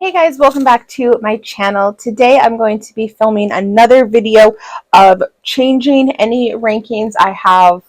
Hey guys, welcome back to my channel. Today I'm going to be filming another video of changing any rankings I have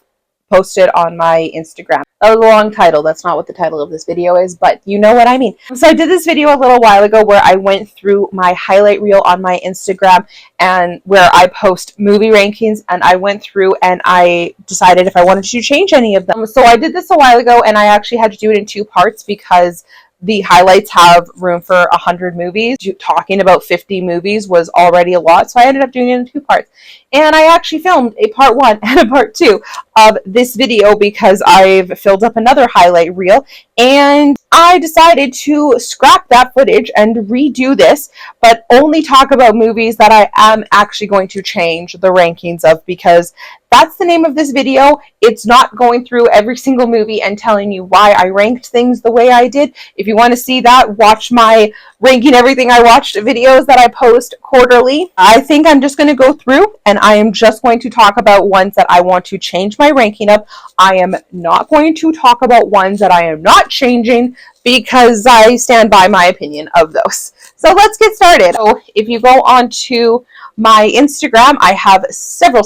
posted on my Instagram. That was a long title. That's not what the title of this video is, but you know what I mean. So I did this video a little while ago where I went through my highlight reel on my Instagram and where I post movie rankings, and I went through and I decided if I wanted to change any of them. So I did this a while ago and I actually had to do it in two parts because the highlights have room for 100 movies. Talking about 50 movies was already a lot, so I ended up doing it in two parts. And I actually filmed a part one and a part two of this video because I've filled up another highlight reel, and I decided to scrap that footage and redo this, but only talk about movies that I am actually going to change the rankings of, because that's the name of this video. It's not going through every single movie and telling you why I ranked things the way I did. If you want to see that, watch my ranking everything I watched videos that I post quarterly. I think I'm just going to go through and I am just going to talk about ones that I want to change my ranking of. I am not going to talk about ones that I am not changing because I stand by my opinion of those. So let's get started. So if you go on to my Instagram, I have several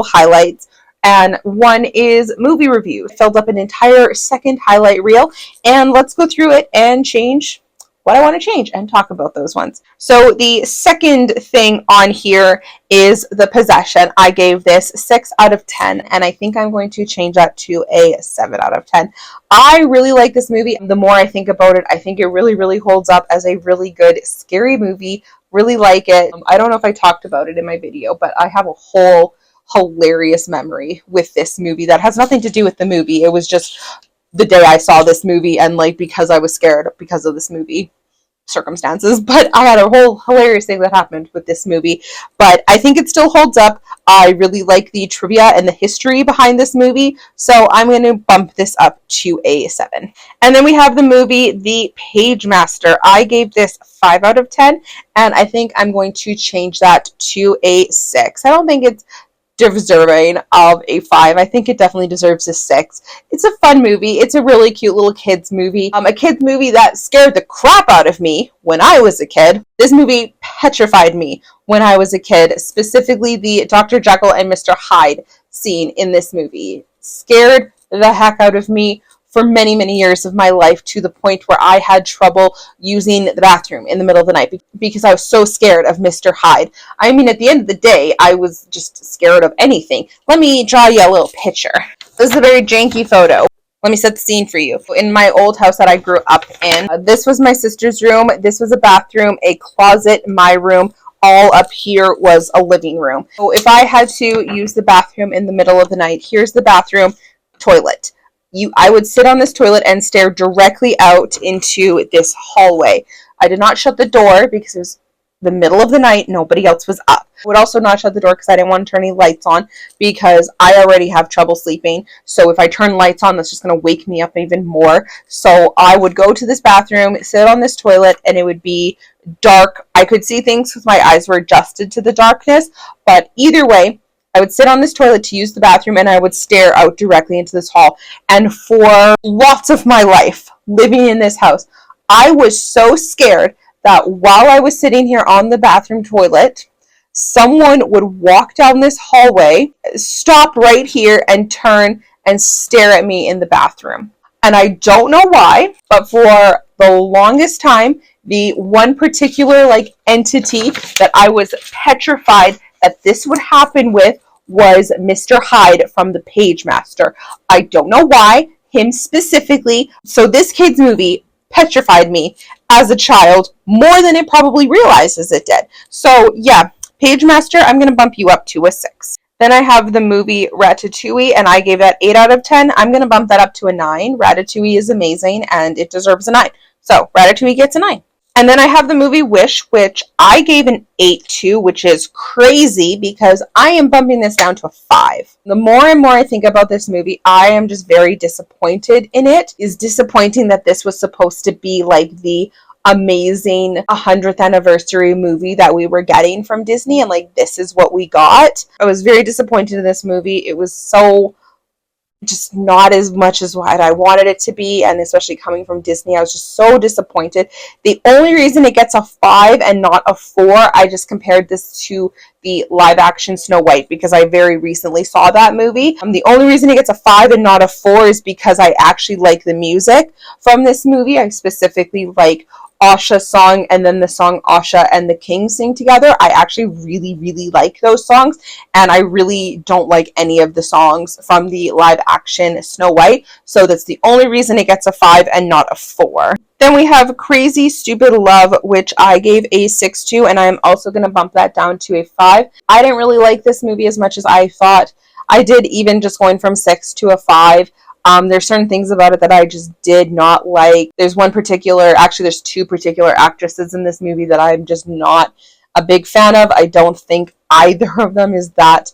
highlights, and one is movie review. I filled up an entire second highlight reel, and let's go through it and change what I want to change and talk about those ones. So the second thing on here is The Possession. I gave this 6 out of 10, and I think I'm going to change that to a 7 out of 10. I really like this movie. The more I think about it, I think it really holds up as a really good scary movie. Really like it. I don't know if I talked about it in my video, but I have a whole hilarious memory with this movie that has nothing to do with the movie. It was just the day I saw this movie, and like because I was scared because of this movie circumstances, but I had a whole hilarious thing that happened with this movie. But I think it still holds up. I really like the trivia and the history behind this movie, so I'm going to bump this up to a 7. And then we have the movie The Page Master. I gave this 5 out of 10, and I think I'm going to change that to a 6. I don't think it's deserving of a 5. I think it definitely deserves a 6. It's a fun movie. It's a really cute little kids movie. A kids movie that scared the crap out of me when I was a kid. This movie petrified me when I was a kid. Specifically the Dr. Jekyll and Mr. Hyde scene in this movie scared the heck out of me for many years of my life, to the point where I had trouble using the bathroom in the middle of the night because I was so scared of Mr. Hyde. I mean, at the end of the day, I was just scared of anything. Let me draw you a little picture. This is a very janky photo. Let me set the scene for you. In my old house that I grew up in, this was my sister's room. This was a bathroom, a closet, my room. All up here was a living room. So if I had to use the bathroom in the middle of the night, here's the bathroom, toilet. I would sit on this toilet and stare directly out into this hallway. I did not shut the door because it was the middle of the night. Nobody else was up. I would also not shut the door because I didn't want to turn any lights on because I already have trouble sleeping. So if I turn lights on, that's just going to wake me up even more. So I would go to this bathroom, sit on this toilet, and it would be dark. I could see things because my eyes were adjusted to the darkness. But either way, I would sit on this toilet to use the bathroom, and I would stare out directly into this hall. And for lots of my life living in this house, I was so scared that while I was sitting here on the bathroom toilet, someone would walk down this hallway, stop right here, and turn and stare at me in the bathroom. And I don't know why, but for the longest time, the one particular entity that I was petrified that this would happen with was Mr. Hyde from The Page Master. I don't know why, him specifically. So this kid's movie petrified me as a child more than it probably realizes it did. So yeah, Page Master, I'm going to bump you up to a 6. Then I have the movie Ratatouille, and I gave that 8 out of 10. I'm going to bump that up to a 9. Ratatouille is amazing, and it deserves a 9. So Ratatouille gets a 9. And then I have the movie Wish, which I gave an 8 to, which is crazy because I am bumping this down to a 5. The more and more I think about this movie, I am just very disappointed in it. It's disappointing that this was supposed to be like the amazing 100th anniversary movie that we were getting from Disney, and this is what we got. I was very disappointed in this movie. It was so just not as much as what I wanted it to be, and especially coming from Disney, I was just so disappointed. The only reason it gets a 5 and not a 4, I just compared this to the live action Snow White because I very recently saw that movie. The only reason it gets a 5 and not a 4 is because I actually like the music from this movie. I specifically like Asha's song and then the song Asha and the King sing together. I actually really, really like those songs, and I really don't like any of the songs from the live action Snow White, so that's the only reason it gets a 5 and not a 4. Then we have Crazy Stupid Love, which I gave a 6 to, and I'm also going to bump that down to a 5. I didn't really like this movie as much as I thought I did, even just going from 6 to a 5. There's certain things about it that I just did not like. There's there's two particular actresses in this movie that I'm just not a big fan of. I don't think either of them is that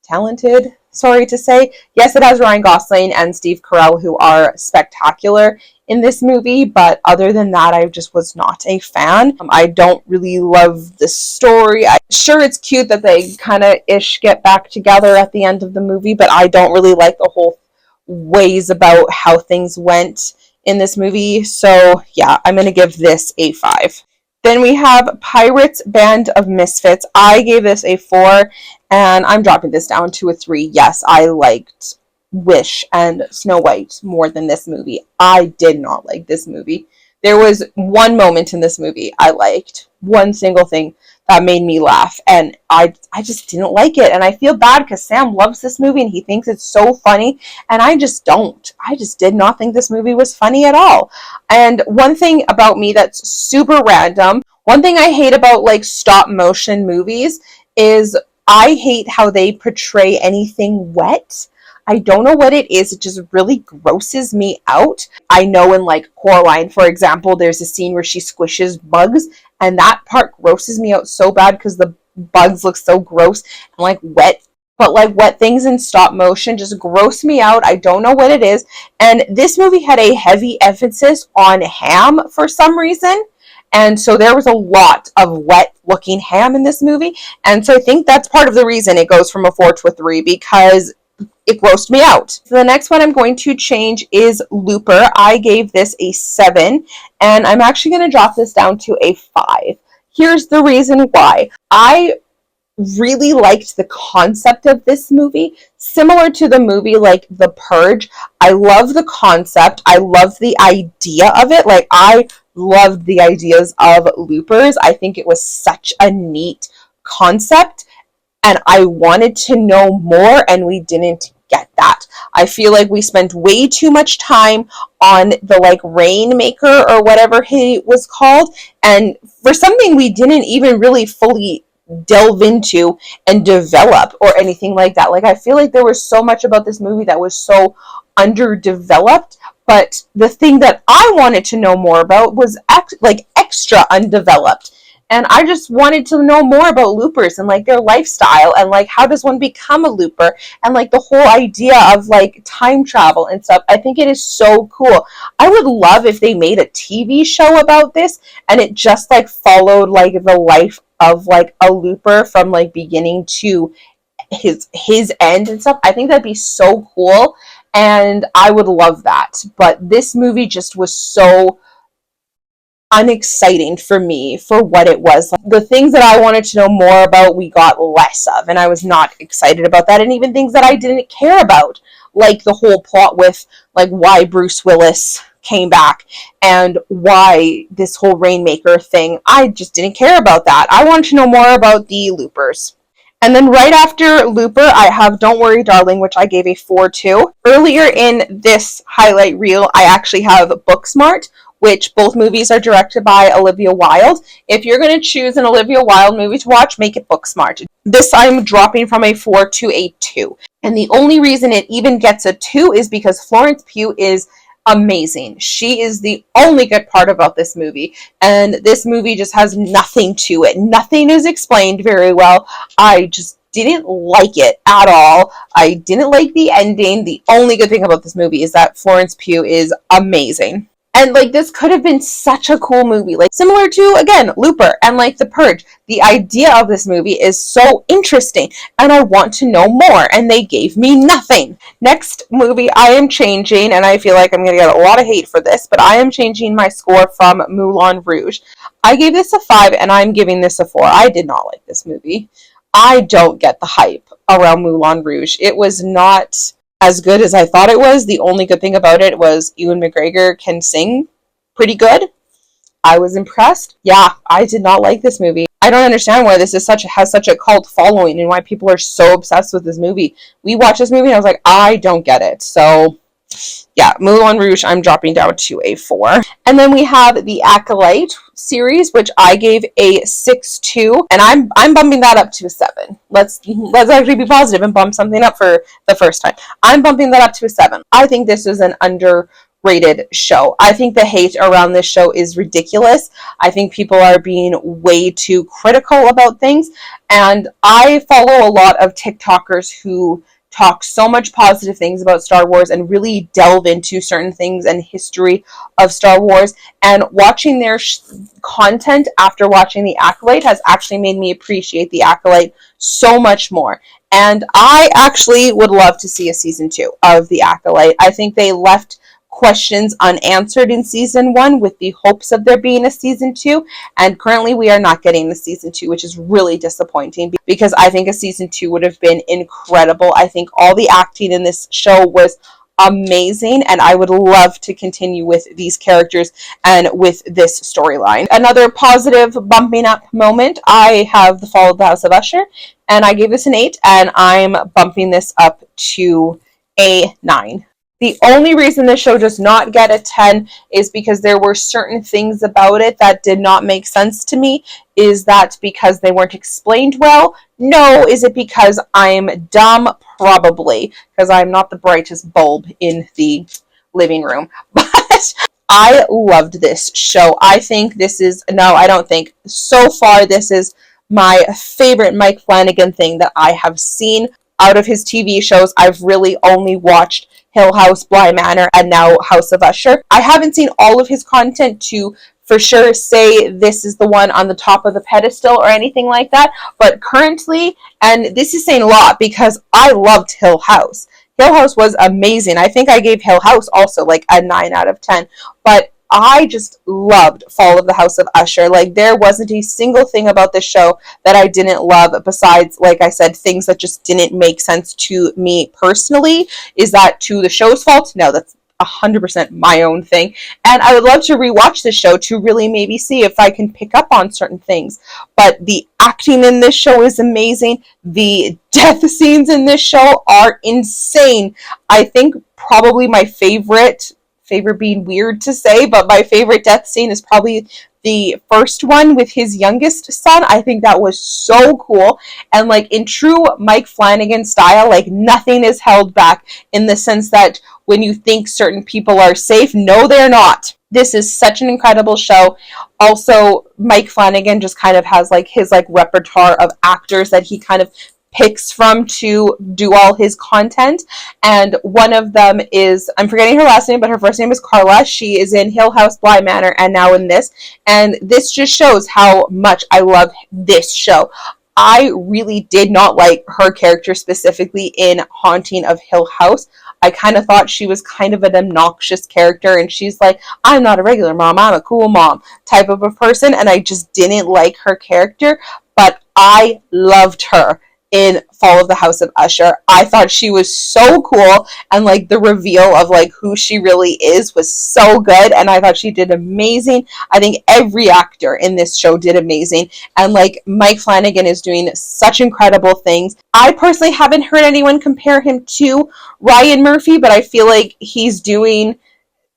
talented, sorry to say. Yes, it has Ryan Gosling and Steve Carell, who are spectacular in this movie, but other than that, I just was not a fan. I don't really love the story. Sure, it's cute that they kind of get back together at the end of the movie, but I don't really like the whole ways about how things went in this movie. So yeah, I'm going to give this a 5. Then we have Pirates Band of Misfits. I gave this a 4, and I'm dropping this down to a 3. Yes, I liked Wish and Snow White more than this movie. I did not like this movie. There was one moment in this movie I liked. One single thing that made me laugh, and I just didn't like it, and I feel bad because Sam loves this movie and he thinks it's so funny, and I just don't. I just did not think this movie was funny at all. And one thing about me that's super random, one thing I hate about like stop motion movies is I hate how they portray anything wet. I don't know what it is. It just really grosses me out. I know in like Coraline, for example, there's a scene where she squishes bugs, and that part grosses me out so bad because the bugs look so gross and like wet. But like wet things in stop motion just gross me out. I don't know what it is. And this movie had a heavy emphasis on ham for some reason. And so there was a lot of wet looking ham in this movie. And so I think that's part of the reason it goes from a 4 to a 3, because it grossed me out. So the next one I'm going to change is Looper. I gave this a 7, and I'm actually going to drop this down to a 5. Here's the reason why. I really liked the concept of this movie. Similar to the movie like The Purge, I love the concept. I love the idea of it. Like, I loved the ideas of loopers. I think it was such a neat concept, and I wanted to know more, and we didn't get that. I feel like we spent way too much time on the like Rainmaker or whatever he was called, and for something we didn't even really fully delve into and develop or anything like that. Like, I feel like there was so much about this movie that was so underdeveloped, but the thing that I wanted to know more about was extra undeveloped. And I just wanted to know more about loopers and like their lifestyle and like how does one become a looper and like the whole idea of like time travel and stuff. I think it is so cool. I would love if they made a TV show about this and it just like followed like the life of like a looper from like beginning to his end and stuff. I think that'd be so cool, and I would love that. But this movie just was so unexciting for me for what it was. Like, the things that I wanted to know more about, we got less of, and I was not excited about that. And even things that I didn't care about, like the whole plot with like why Bruce Willis came back and why this whole Rainmaker thing, I just didn't care about that. I wanted to know more about the loopers. And then right after Looper, I have Don't Worry Darling, which I gave a 4 to. Earlier in this highlight reel, I actually have Booksmart, which both movies are directed by Olivia Wilde. If you're going to choose an Olivia Wilde movie to watch, make it Booksmart. This I'm dropping from a 4 to a 2. And the only reason it even gets a 2 is because Florence Pugh is amazing. She is the only good part about this movie. And this movie just has nothing to it. Nothing is explained very well. I just didn't like it at all. I didn't like the ending. The only good thing about this movie is that Florence Pugh is amazing. And like this could have been such a cool movie, like similar to again Looper and like The Purge. The idea of this movie is so interesting and I want to know more, and they gave me nothing. Next movie I am changing, and I feel like I'm going to get a lot of hate for this, but I am changing my score from Moulin Rouge. I gave this a 5 and I'm giving this a 4. I did not like this movie. I don't get the hype around Moulin Rouge. It was not as good as I thought it was. The only good thing about it was Ewan McGregor can sing pretty good. I was impressed. Yeah, I did not like this movie. I don't understand why this is has such a cult following and why people are so obsessed with this movie. We watched this movie and I was like, I don't get it. So yeah, Moulin Rouge, I'm dropping down to a 4. And then we have the Acolyte series, which I gave a 6-2, and I'm bumping that up to a 7. Let's actually be positive and bump something up for the first time. I'm bumping that up to a 7. I think this is an underrated show. I think the hate around this show is ridiculous. I think people are being way too critical about things, and I follow a lot of TikTokers who talk so much positive things about Star Wars and really delve into certain things and history of Star Wars, and watching their content after watching The Acolyte has actually made me appreciate The Acolyte so much more. And I actually would love to see a season 2 of The Acolyte. I think they left questions unanswered in season 1 with the hopes of there being a season 2, and currently we are not getting the season 2, which is really disappointing because I think a season 2 would have been incredible. I think all the acting in this show was amazing, and I would love to continue with these characters and with this storyline. Another positive bumping up moment, I have The Fall of the House of Usher, and I gave this an 8, and I'm bumping this up to a 9. The only reason this show does not get a 10 is because there were certain things about it that did not make sense to me. Is that because they weren't explained well? No. Is it because I'm dumb? Probably, because I'm not the brightest bulb in the living room. But I loved this show. I think this is, no, I don't think. So far, this is my favorite Mike Flanagan thing that I have seen. Out of his TV shows, I've really only watched Hill House, Bly Manor, and now House of Usher. I haven't seen all of his content to for sure say this is the one on the top of the pedestal or anything like that, but currently, and this is saying a lot because I loved Hill House. Hill House was amazing. I think I gave Hill House also like a 9 out of 10, but I just loved Fall of the House of Usher. Like, there wasn't a single thing about this show that I didn't love besides, like I said, things that just didn't make sense to me personally. Is that to the show's fault? No, that's 100% my own thing. And I would love to rewatch this show to really maybe see if I can pick up on certain things. But the acting in this show is amazing. The death scenes in this show are insane. I think probably my favorite being weird to say, but my favorite death scene is probably the first one with his youngest son. I think that was so cool. And like in true Mike Flanagan style, like nothing is held back in the sense that when you think certain people are safe, no, they're not. This is such an incredible show. Also, Mike Flanagan just kind of has like his like repertoire of actors that he kind of picks from to do all his content, and one of them is, I'm forgetting her last name, but her first name is Carla. She is in Hill House, Bly Manor, and now in this, and this just shows how much I love this show. I really did not like her character specifically in Haunting of Hill House. I kind of thought she was kind of an obnoxious character, and she's like, I'm not a regular mom, I'm a cool mom type of a person, and I just didn't like her character, but I loved her in Fall of the House of Usher. I thought she was so cool, and like the reveal of like who she really is was so good, and I thought she did amazing. I think every actor in this show did amazing, and like Mike Flanagan is doing such incredible things. I personally haven't heard anyone compare him to Ryan Murphy, but I feel like he's doing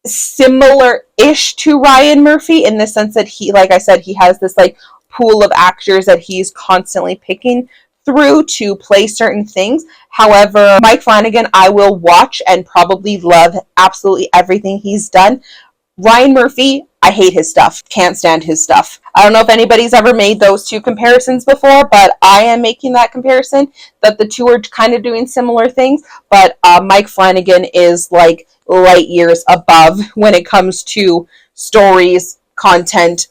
similar-ish to Ryan Murphy in the sense that he, like I said, he has this like pool of actors that he's constantly picking through to play certain things. However, Mike Flanagan, I will watch and probably love absolutely everything he's done. Ryan Murphy, I hate his stuff. Can't stand his stuff. I don't know if anybody's ever made those two comparisons before, but I am making that comparison, that the two are kind of doing similar things, but Mike Flanagan is like light years above when it comes to stories, content,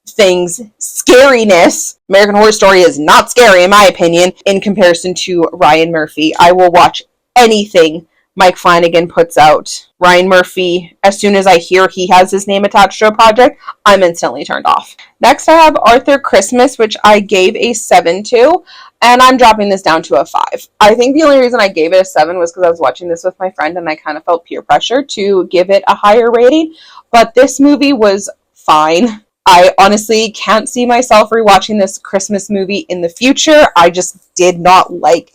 things, scariness. American Horror Story is not scary, in my opinion, in comparison to Ryan Murphy. I will watch anything Mike Flanagan puts out. Ryan Murphy, as soon as I hear he has his name attached to a project, I'm instantly turned off. Next, I have Arthur Christmas, which I gave a 7 to, and I'm dropping this down to a 5. I think the only reason I gave it a 7 was because I was watching this with my friend, and I kind of felt peer pressure to give it a higher rating, but this movie was fine. I honestly can't see myself rewatching this Christmas movie in the future. I just did not like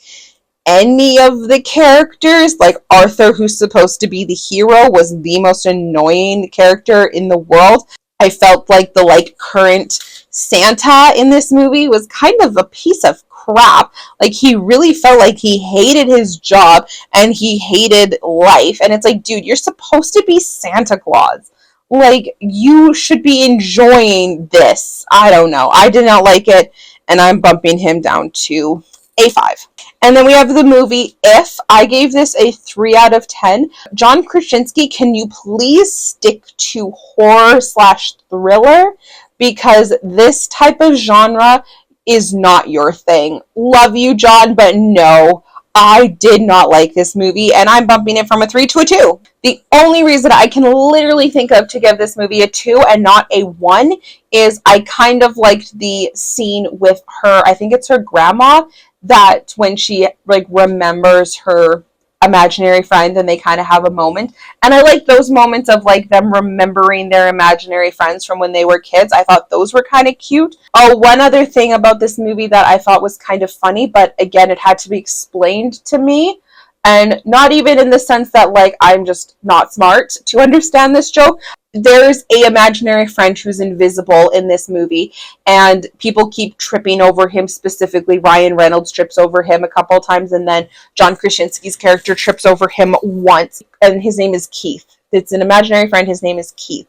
any of the characters. Like Arthur, who's supposed to be the hero, was the most annoying character in the world. I felt like the current Santa in this movie was kind of a piece of crap. Like, he really felt like he hated his job and he hated life. And it's like, dude, you're supposed to be Santa Claus. Like, you should be enjoying this. I don't know. I did not like it, and I'm bumping him down to a 5. And then we have the movie If. I gave this a 3 out of 10. John Krasinski, can you please stick to horror/thriller? Because this type of genre is not your thing. Love you, John, but no. I did not like this movie, and I'm bumping it from a 3 to a 2. The only reason I can literally think of to give this movie a 2 and not a 1 is I kind of liked the scene with her, I think it's her grandma, that when she remembers her imaginary friend and they kind of have a moment. And I like those moments of them remembering their imaginary friends from when they were kids. I thought those were kind of cute. Oh, one other thing about this movie that I thought was kind of funny, but again, it had to be explained to me. And not even in the sense that I'm just not smart to understand this joke. There's a imaginary friend who's invisible in this movie, and people keep tripping over him. Specifically, Ryan Reynolds trips over him a couple of times, and then John Krasinski's character trips over him once, and his name is Keith. It's an imaginary friend. His name is Keith.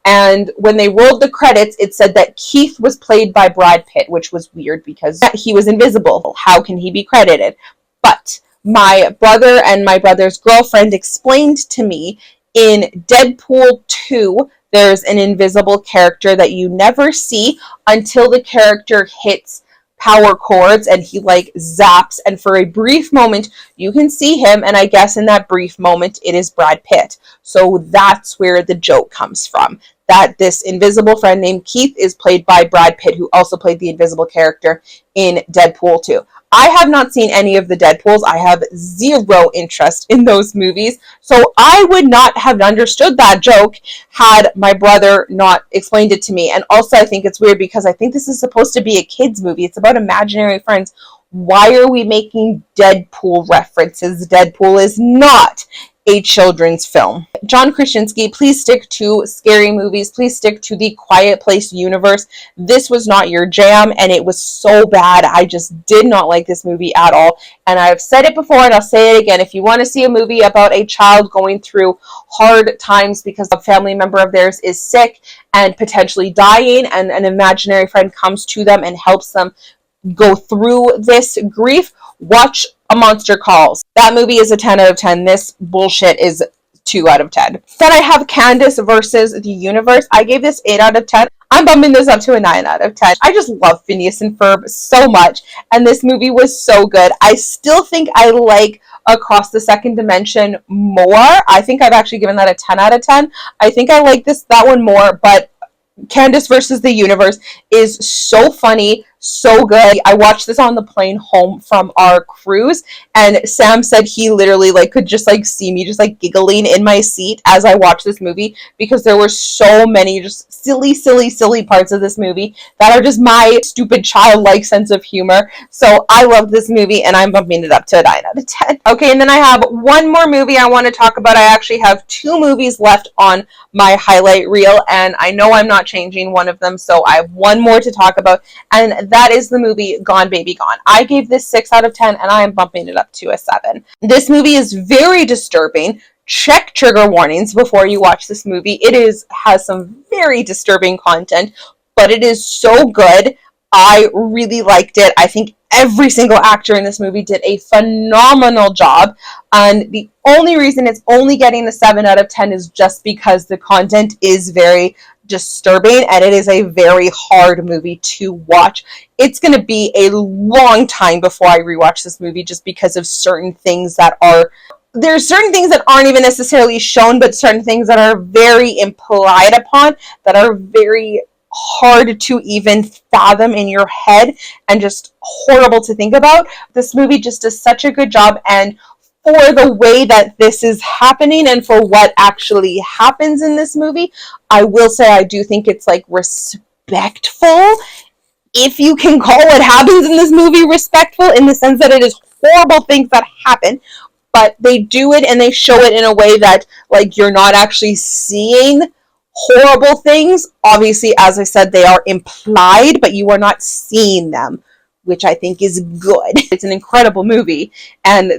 And when they rolled the credits, it said that Keith was played by Brad Pitt, which was weird because he was invisible. How can he be credited? But my brother and my brother's girlfriend explained to me in Deadpool 2, there's an invisible character that you never see until the character hits power chords and he zaps, and for a brief moment you can see him, and I guess in that brief moment it is Brad Pitt. So that's where the joke comes from, that this invisible friend named Keith is played by Brad Pitt, who also played the invisible character in Deadpool 2. I have not seen any of the Deadpools. I have zero interest in those movies. So I would not have understood that joke had my brother not explained it to me. And also I think it's weird because I think this is supposed to be a kid's movie. It's about imaginary friends. Why are we making Deadpool references? Deadpool is not a children's film. John Krasinski, please stick to scary movies. Please stick to the Quiet Place universe. This was not your jam, and it was so bad. I just did not like this movie at all. And I've said it before, and I'll say it again. If you want to see a movie about a child going through hard times because a family member of theirs is sick and potentially dying, and an imaginary friend comes to them and helps them go through this grief, watch A Monster Calls. That movie is a 10 out of 10. This bullshit is 2 out of 10. Then I have Candace versus the Universe. I gave this 8 out of 10. I'm bumping this up to a 9 out of 10. I just love Phineas and Ferb so much, and this movie was so good. I still think I like Across the Second Dimension more. I think I've actually given that a 10 out of 10. I think I like that one more, but Candace versus the Universe is so funny, so good. I watched this on the plane home from our cruise, and Sam said he literally could just see me just giggling in my seat as I watched this movie, because there were so many just silly parts of this movie that are just my stupid childlike sense of humor. So I love this movie, and I'm bumping it up to a 9 out of 10. Okay, and then I have one more movie I want to talk about. I actually have 2 movies left on my highlight reel, and I know I'm not changing one of them, so I have one more to talk about, and that is the movie Gone Baby Gone. I gave this 6 out of 10, and I am bumping it up to a 7. This movie is very disturbing, check trigger warnings before you watch this movie. It has some very disturbing content, but it is so good. I really liked it. I think every single actor in this movie did a phenomenal job. And the only reason it's only getting a 7 out of 10 is just because the content is very disturbing and it is a very hard movie to watch. It's going to be a long time before I rewatch this movie just because of certain things that are there's certain things that aren't even necessarily shown, but certain things that are very implied upon, that are very hard to even fathom in your head and just horrible to think about. This movie just does such a good job, and for the way that this is happening and for what actually happens in this movie, I will say I do think it's like respectful, if you can call what happens in this movie respectful, in the sense that it is horrible things that happen, but they do it and they show it in a way that like you're not actually seeing horrible things. Obviously, as I said, they are implied, but you are not seeing them, which I think is good. It's an incredible movie, and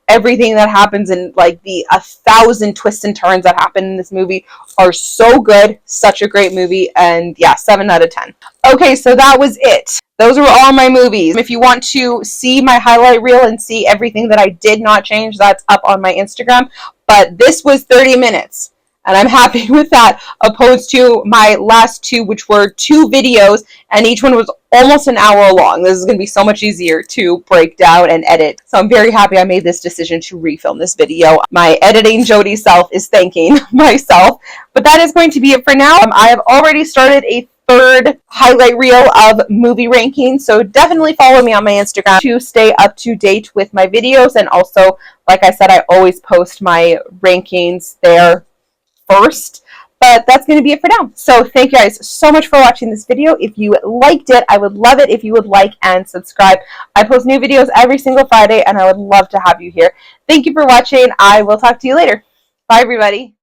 everything that happens in like the 1,000 twists and turns that happen in this movie are so good. Such a great movie, and yeah, 7 out of 10. Okay, so that was it. Those were all my movies. If you want to see my highlight reel and see everything that I did not change, that's up on my Instagram. But this was 30 minutes. And I'm happy with that, opposed to my last two, which were 2 videos, and each one was almost an hour long. This is going to be so much easier to break down and edit. So I'm very happy I made this decision to refilm this video. My editing Jodey self is thanking myself. But that is going to be it for now. I have already started a 3rd highlight reel of movie rankings, so definitely follow me on my Instagram to stay up to date with my videos. And also, like I said, I always post my rankings there first. But that's going to be it for now. So thank you guys so much for watching this video. If you liked it, I would love it if you would like and subscribe. I post new videos every single Friday, and I would love to have you here. Thank you for watching. I will talk to you later. Bye, everybody.